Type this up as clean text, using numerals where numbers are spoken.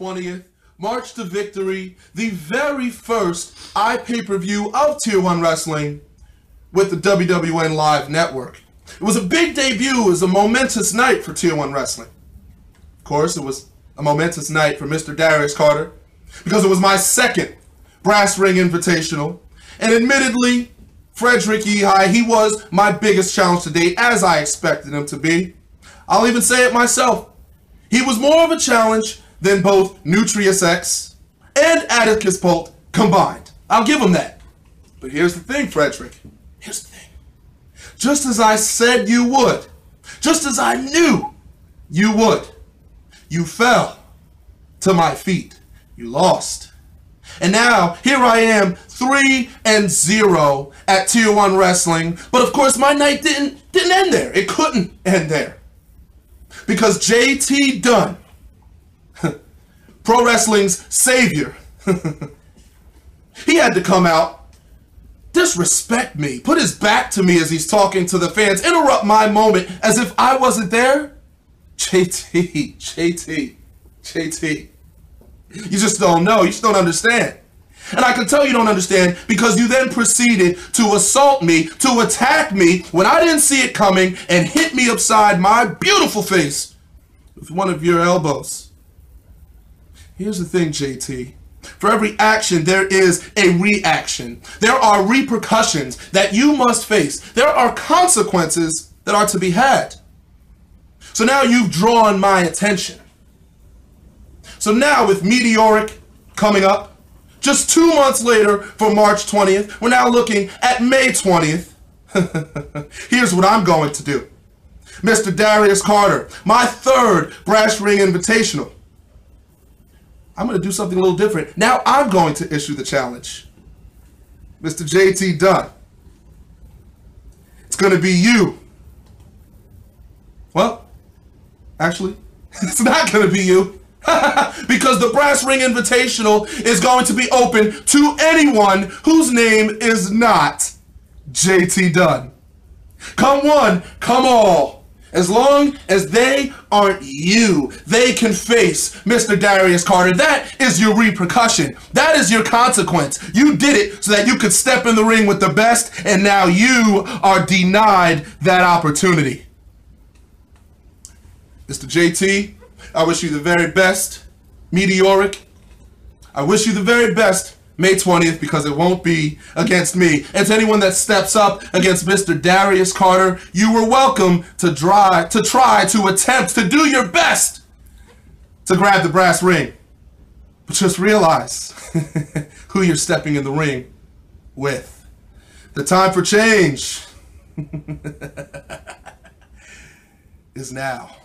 20th, March to Victory, the very first pay-per-view of Tier 1 Wrestling with the WWN Live Network. It was a big debut. It was a momentous night for Tier 1 Wrestling. Of course, it was a momentous night for Mr. Darius Carter because it was my second Brass Ring Invitational. And admittedly, Frederick Yehai, he was my biggest challenge to date, as I expected him to be. I'll even say it myself. He was more of a challenge than both Nutrius X and Atticus Polt combined. I'll give him that. But here's the thing, Frederick. Here's the thing. Just as I said you would, just as I knew you would, you fell to my feet. You lost. And now, here I am, 3-0 at Tier 1 Wrestling. But of course, my night didn't end there. It couldn't end there. Because JT Dunn, pro wrestling's savior, he had to come out, disrespect me, put his back to me as he's talking to the fans, interrupt my moment as if I wasn't there. JT. You just don't know. You just don't understand. And I can tell you don't understand because you then proceeded to assault me, to attack me when I didn't see it coming and hit me upside my beautiful face with one of your elbows. Here's the thing, JT. For every action, there is a reaction. There are repercussions that you must face. There are consequences that are to be had. So now you've drawn my attention. So now with METEORIC coming up, just 2 months later for March 20th, we're now looking at May 20th. Here's what I'm going to do. Mr. Darius Carter, my third Brass Ring Invitational. I'm going to do something a little different. Now I'm going to issue the challenge. Mr. JT Dunn. It's going to be you. Well, actually, it's not going to be you. Because the Brass Ring Invitational is going to be open to anyone whose name is not JT Dunn. Come one, come all. As long as they aren't you, they can face Mr. Darius Carter. That is your repercussion. That is your consequence. You did it so that you could step in the ring with the best, and now you are denied that opportunity. Mr. JT, I wish you the very best. METEORIC, I wish you the very best May 20th because it won't be against me. And to anyone that steps up against Mr. Darius Carter, you were welcome to attempt to do your best to grab the brass ring. But just realize who you're stepping in the ring with. The time for change is now.